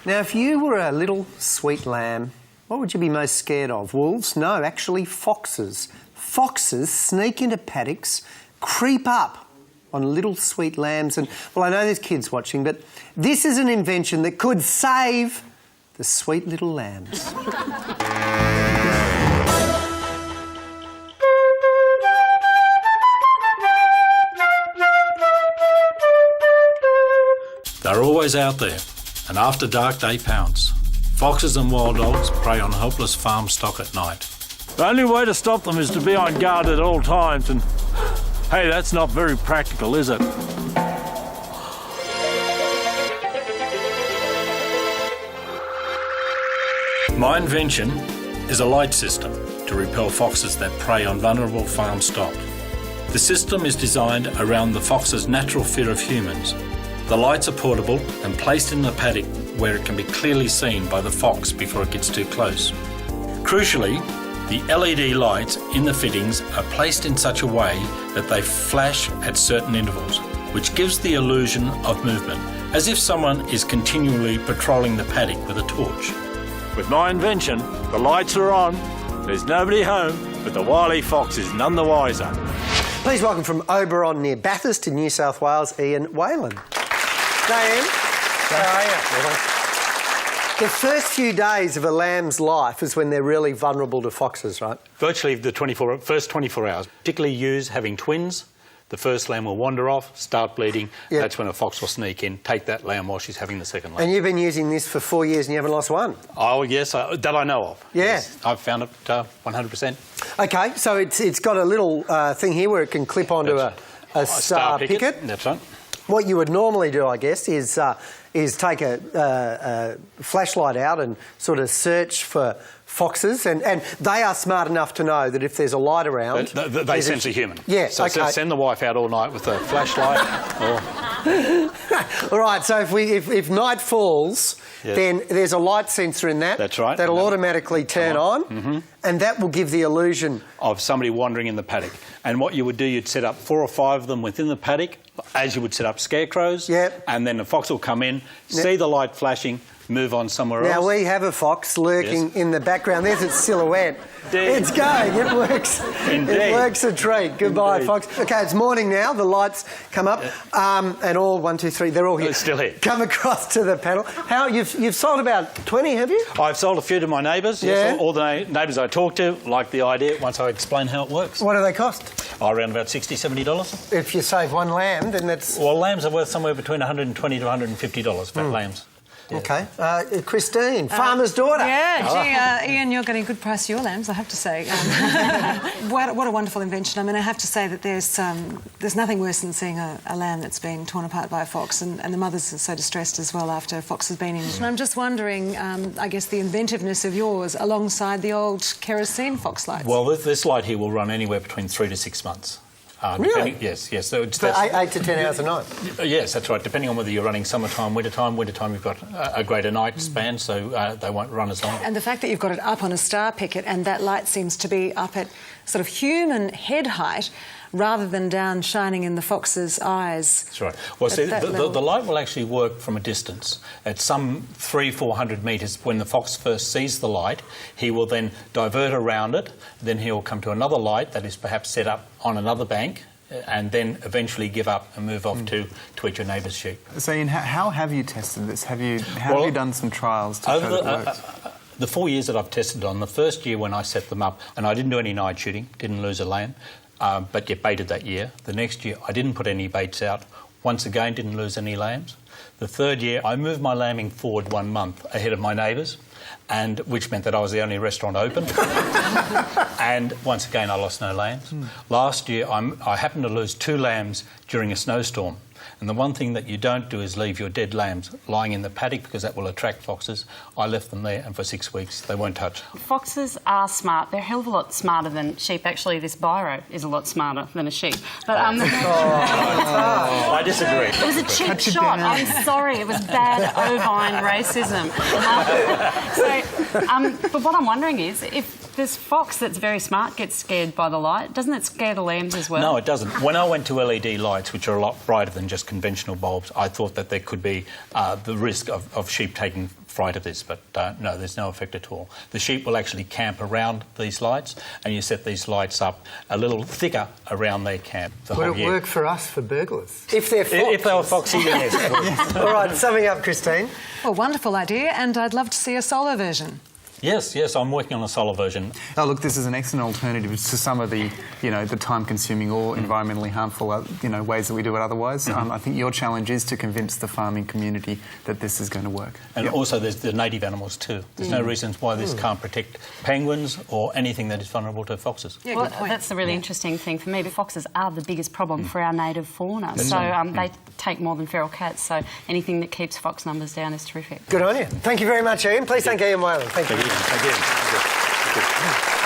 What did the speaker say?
Now, if you were a little sweet lamb, what would you be most scared of? Wolves? No, actually foxes. Foxes sneak into paddocks, creep up on little sweet lambs and, well, I know there's kids watching, but this is an invention that could save the sweet little lambs. They're always out there, and after dark they pounce. Foxes and wild dogs prey on helpless farm stock at night. The only way to stop them is to be on guard at all times, and hey, that's not very practical, is it? My invention is a light system to repel foxes that prey on vulnerable farm stock. The system is designed around the fox's natural fear of humans. The lights are portable and placed in the paddock where it can be clearly seen by the fox before it gets too close. Crucially, the LED lights in the fittings are placed in such a way that they flash at certain intervals, which gives the illusion of movement, as if someone is continually patrolling the paddock with a torch. With my invention, the lights are on, there's nobody home, but the wily fox is none the wiser. Please welcome from Oberon near Bathurst in New South Wales, Ian Whalan. Ian, how are you? The first few days of a lamb's life is when they're really vulnerable to foxes, right? Virtually the first 24 hours, particularly ewes having twins. The first lamb will wander off, start bleeding. Yep. That's when a fox will sneak in, take that lamb while she's having the second lamb. And you've been using this for 4 years and you haven't lost one? Oh, yes, that I know of. Yeah. Yes, I've found it 100%. OK, so it's got a little thing here where it can clip onto a star picket. That's right. What you would normally do, I guess, is take a flashlight out and sort of search for foxes, and they are smart enough to know that if there's a light around... They sense a human. Yeah, so OK. Send the wife out all night with a flashlight or... All right, so if night falls, yes, then there's a light sensor in that. That's right. That'll automatically turn on, and that will give the illusion... of somebody wandering in the paddock. And what you would do, you'd set up 4 or 5 of them within the paddock, as you would set up scarecrows. Yep. And then the fox will come in, see the light flashing, move on somewhere else. Now, we have a fox lurking in the background. There's its silhouette. Indeed. It's going. It works. Indeed. It works a treat. Goodbye, Indeed. fox. OK, it's morning now. The lights come up. And all, 1, 2, 3, they're all here. They're still here. Come across to the panel. How, you've sold about 20, have you? I've sold a few to my neighbours. Yeah. Yes, all the neighbours I talk to like the idea once I explain how it works. What do they cost? Around about $60, $70. If you save one lamb, then that's... Well, lambs are worth somewhere between $120 to $150, fat lambs. Yeah. OK. Christine, farmer's daughter. Yeah, gee, Ian, you're getting a good price for your lambs, I have to say. What a wonderful invention. I mean, I have to say that there's nothing worse than seeing a lamb that's been torn apart by a fox, and the mothers are so distressed as well after a fox has been in. And I'm just wondering, I guess, the inventiveness of yours alongside the old kerosene Foxlights. Well, this light here will run anywhere between 3 to 6 months. Really? Yes. So it's for 8 to 10 hours a night? Yes, that's right. Depending on whether you're running summertime, wintertime. Wintertime, you've got a greater night span, so they won't run as long. And the fact that you've got it up on a star picket and that light seems to be up at sort of human head height rather than down shining in the fox's eyes. That's right. Well, see, the light will actually work from a distance. At some 300-400 metres, when the fox first sees the light, he will then divert around it, then he'll come to another light that is perhaps set up on another bank, and then eventually give up and move off to eat your neighbour's sheep. So, Ian, how have you tested this? Have you done some trials to show that it works? The 4 years that I've tested on, the first year when I set them up, and I didn't do any night shooting, didn't lose a lamb, but get baited that year. The next year, I didn't put any baits out. Once again, didn't lose any lambs. The third year, I moved my lambing forward 1 month ahead of my neighbours, and which meant that I was the only restaurant open. And once again, I lost no lambs. Last year, I happened to lose 2 lambs during a snowstorm. And the one thing that you don't do is leave your dead lambs lying in the paddock, because that will attract foxes. I left them there, and for 6 weeks they weren't touched. Foxes are smart. They're a hell of a lot smarter than sheep. Actually, this biro is a lot smarter than a sheep. But I disagree. It was a cheap shot. I'm sorry. It was bad ovine racism. But what I'm wondering is, if this fox that's very smart gets scared by the light, doesn't it scare the lambs as well? No, it doesn't. When I went to LED lights, which are a lot brighter than just conventional bulbs, I thought that there could be the risk of sheep taking fright of this, but no, there's no effect at all. The sheep will actually camp around these lights, and you set these lights up a little thicker around their camp the whole Would it year. work for us, for burglars? If they're foxes. If they were foxy, yes. All right, summing up, Christine. Well, wonderful idea, and I'd love to see a solar version. Yes, I'm working on a solar version. Oh, look, this is an excellent alternative to some of the, the time-consuming or environmentally harmful, ways that we do it otherwise. I think your challenge is to convince the farming community that this is going to work. And also there's the native animals too. There's no reasons why this can't protect penguins or anything that is vulnerable to foxes. Yeah, Well, good point. that's the really interesting thing for me. But foxes are the biggest problem for our native fauna. So they take more than feral cats. So anything that keeps fox numbers down is terrific. Good on you. Thank you very much, Ian. Please thank Ian Whalan. Thank you. Thank you.